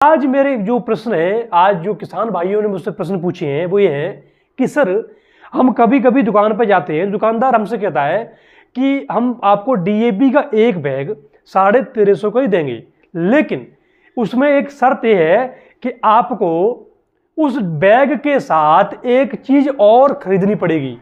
आज मेरे जो प्रश्न है, आज जो किसान भाइयों ने मुझसे प्रश्न पूछे हैं वो ये है कि सर हम कभी कभी दुकान पर जाते हैं, दुकानदार हमसे कहता है कि हम आपको डीएपी का एक बैग 1350 का ही देंगे, लेकिन उसमें एक शर्त यह है कि आपको उस बैग के साथ एक चीज और खरीदनी पड़ेगी,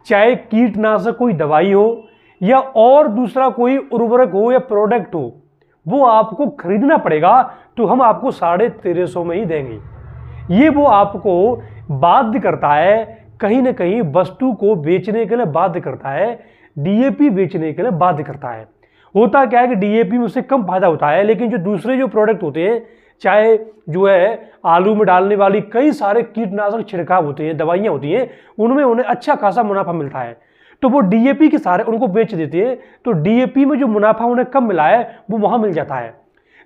चाहे कीटनाशक कोई दवाई हो या और दूसरा कोई उर्वरक हो या प्रोडक्ट हो, वो आपको खरीदना पड़ेगा। तो हम आपको 1350 में ही देंगे। ये वो आपको बाध्य करता है, कहीं ना कहीं वस्तु को बेचने के लिए बाध्य करता है, डीएपी बेचने के लिए बाध्य करता है। होता क्या है कि डीएपी में उससे कम फायदा होता है, लेकिन जो दूसरे जो प्रोडक्ट होते हैं, चाहे जो है आलू में डालने वाली कई सारे कीटनाशक छिड़काव होते हैं, दवाइयाँ होती हैं, उनमें उन्हें अच्छा खासा मुनाफा मिलता है, तो वो डीएपी के सारे उनको बेच देते हैं। तो डीएपी में जो मुनाफा उन्हें कम मिला है वो वहां मिल जाता है,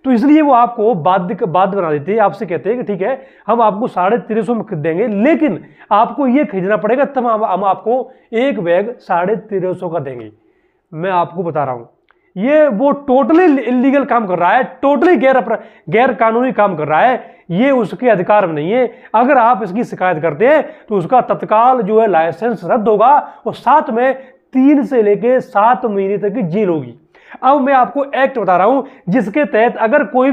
तो इसलिए वो आपको बाध्य बना देते हैं। आपसे कहते हैं कि ठीक है हम आपको 1350 में खरीद देंगे, लेकिन आपको ये खरीदना पड़ेगा, तब हम आपको एक बैग 1350 का देंगे। मैं आपको बता रहा हूं ये वो टोटली इलीगल काम कर रहा है, टोटली गैर कानूनी काम कर रहा है। ये उसके अधिकार में नहीं है। अगर आप इसकी शिकायत करते हैं तो उसका तत्काल जो है लाइसेंस रद्द होगा और साथ में 3 से लेकर 7 महीने तक की जेल होगी। अब मैं आपको एक्ट बता रहा हूं जिसके तहत अगर कोई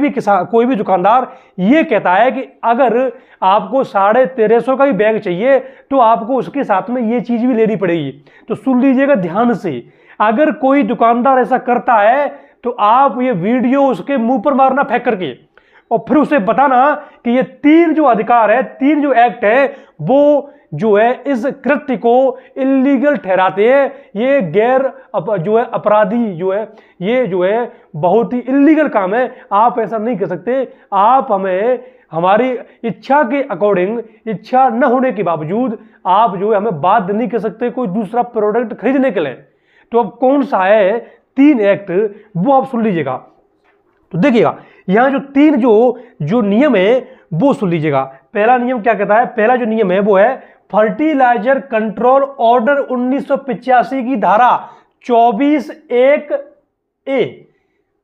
भी दुकानदार ये कहता है कि अगर आपको 1350 का ही बैग चाहिए तो आपको उसके साथ में ये चीज भी लेनी पड़ेगी। तो सुन लीजिएगा ध्यान से, अगर कोई दुकानदार ऐसा करता है तो आप ये वीडियो उसके मुंह पर मारना फेंक करके, और फिर उसे बताना कि ये 3 जो अधिकार है, 3 जो एक्ट है, वो जो है इस कृत्य को इलीगल ठहराते हैं। ये जो है अपराधी जो है, ये जो है बहुत ही इलीगल काम है। आप ऐसा नहीं कर सकते। आप हमें हमारी इच्छा के अकॉर्डिंग, इच्छा न होने के बावजूद आप जो है हमें बाध्य नहीं कर सकते कोई दूसरा प्रोडक्ट खरीदने के लिए। तो अब कौन सा है 3 एक्ट, वो आप सुन लीजिएगा। तो देखिएगा यहां जो 3 जो नियम है वो सुन लीजिएगा। पहला नियम क्या कहता है? पहला जो नियम है वो है फर्टिलाइजर कंट्रोल ऑर्डर 1985 की धारा 24(1)(a।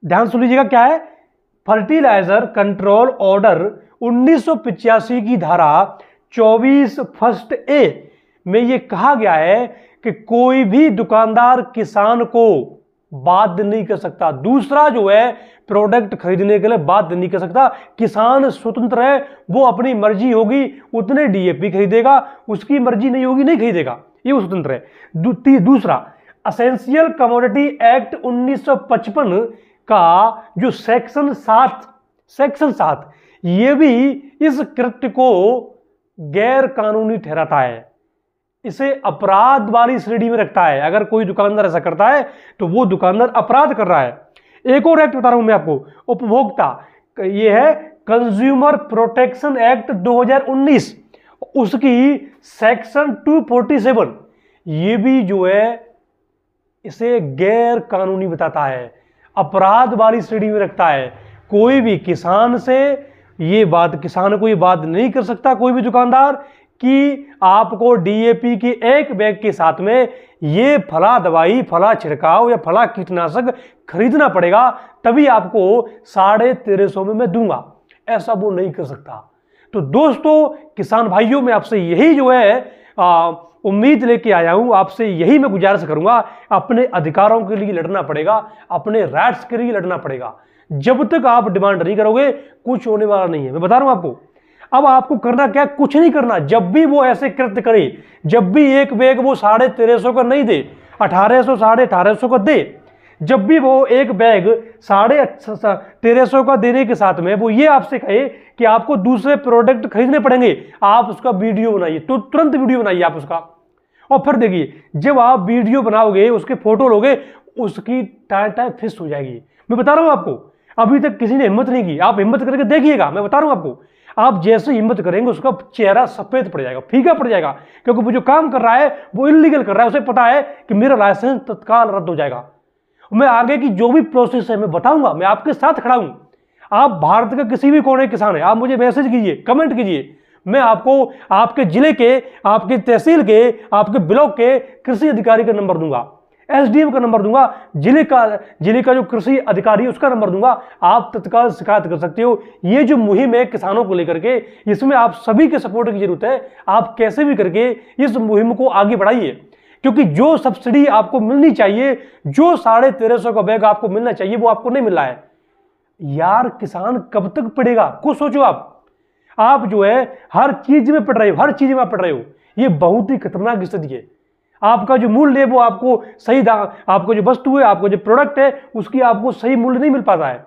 ध्यान सुन लीजिएगा क्या है? फर्टिलाइजर कंट्रोल ऑर्डर 1985 की धारा 24(1)(a) में यह कहा गया है कि कोई भी दुकानदार किसान को बाध्य नहीं कर सकता, दूसरा जो है प्रोडक्ट खरीदने के लिए बाध्य नहीं कर सकता। किसान स्वतंत्र है, वो अपनी मर्जी होगी उतने डीएपी खरीदेगा, उसकी मर्जी नहीं होगी नहीं खरीदेगा, ये वो स्वतंत्र है। दूसरा, एसेंशियल कमोडिटी एक्ट 1955 का जो सेक्शन 7 ये भी इस कृत्य को गैर कानूनी ठहराता है, इसे अपराध वाली श्रेणी में रखता है। अगर कोई दुकानदार ऐसा करता है तो वो दुकानदार अपराध कर रहा है। एक और एक्ट बता रहा हूं मैं आपको, उपभोक्ता, ये है कंज्यूमर प्रोटेक्शन एक्ट 2019, उसकी सेक्शन 247, ये भी जो है इसे गैर कानूनी बताता है, अपराध वाली श्रेणी में रखता है। कोई भी किसान को ये बात नहीं कर सकता कोई भी दुकानदार कि आपको डीएपी के एक बैग के साथ में ये फला दवाई, फला छिड़काव या फला कीटनाशक खरीदना पड़ेगा, तभी आपको 1350 में मैं दूंगा, ऐसा वो नहीं कर सकता। तो दोस्तों किसान भाइयों, मैं आपसे यही जो है उम्मीद लेके आया हूं, आपसे यही मैं गुजारिश करूंगा, अपने अधिकारों के लिए लड़ना पड़ेगा, अपने राइट्स के लिए लड़ना पड़ेगा। जब तक आप डिमांड नहीं करोगे कुछ होने वाला नहीं है, मैं बता रहा हूं आपको। अब आपको करना क्या? कुछ नहीं करना। जब भी वो ऐसे कृत्य करे, जब भी एक बैग वो 1350 का नहीं दे, 1800 1850 का दे, जब भी वो एक बैग 1350 का देने के साथ में वो ये आपसे कहे कि आपको दूसरे प्रोडक्ट खरीदने पड़ेंगे, आप उसका वीडियो बनाइए, तो तुरंत वीडियो बनाइए आप उसका, और फिर देखिए जब आप वीडियो बनाओगे, उसके फोटो लोगे, उसकी टाइम फिक्स हो जाएगी। मैं बता रहा हूं आपको, अभी तक किसी ने हिम्मत नहीं की, आप हिम्मत करके देखिएगा। मैं बता रहा हूं आपको, आप जैसे हिम्मत करेंगे उसका चेहरा सफेद पड़ जाएगा, फीका पड़ जाएगा, क्योंकि वो जो काम कर रहा है वो इलीगल कर रहा है। उसे पता है कि मेरा लाइसेंस तत्काल रद्द हो जाएगा। मैं आगे की जो भी प्रोसेस है मैं बताऊंगा, मैं आपके साथ खड़ा हूं। आप भारत के किसी भी कोने किसान है, आप मुझे मैसेज कीजिए, कमेंट कीजिए, मैं आपको आपके जिले के, आपके तहसील के, आपके ब्लॉक के कृषि अधिकारी का नंबर दूंगा। एसडीएम का नंबर दूंगा, जिले का जो कृषि अधिकारी है उसका नंबर दूंगा, आप तत्काल शिकायत कर सकते हो। ये जो मुहिम है किसानों को लेकर के, इसमें आप सभी के सपोर्ट की जरूरत है। आप कैसे भी करके इस मुहिम को आगे बढ़ाइए, क्योंकि जो सब्सिडी आपको मिलनी चाहिए, जो 1350 का बैग आपको मिलना चाहिए, वो आपको नहीं मिल रहा है। यार किसान कब तक पड़ेगा, कुछ सोचो। आप जो है हर चीज में पड़ रहे हो, हर चीज में आप पड़ रहे हो। ये बहुत ही खतरनाक स्थिति है। आपका जो मूल्य है वो आपको सही दाम, आपको जो वस्तु है, आपको जो प्रोडक्ट है, उसकी आपको सही मूल्य नहीं मिल पाता है।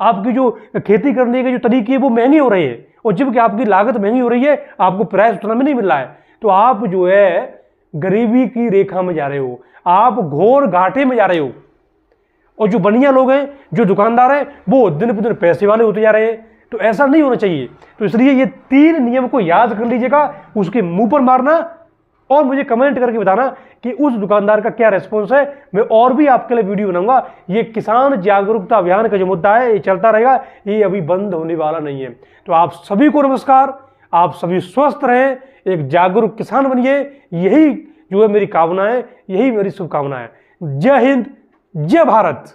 आपकी जो खेती करने के जो तरीके है वो महंगे हो रहे हैं, और जबकि आपकी लागत महंगी हो रही है, आपको प्राइस उतना में नहीं मिल रहा है। तो आप जो है गरीबी की रेखा में जा रहे हो, आप घोर घाटे में जा रहे हो। और जो बढ़िया लोग हैं, जो दुकानदार हैं, वो दिन पर दिन पैसे वाले होते जा रहे हैं। तो ऐसा नहीं होना चाहिए। तो इसलिए ये 3 नियम को याद कर लीजिएगा, उसके मुंह पर मारना और मुझे कमेंट करके बताना कि उस दुकानदार का क्या रेस्पॉन्स है। मैं और भी आपके लिए वीडियो बनाऊंगा। ये किसान जागरूकता अभियान का जो मुद्दा है ये चलता रहेगा, ये अभी बंद होने वाला नहीं है। तो आप सभी को नमस्कार, आप सभी स्वस्थ रहें, एक जागरूक किसान बनिए, यही जो है मेरी कामना है, यही मेरी शुभकामना है। जय हिंद, जय भारत।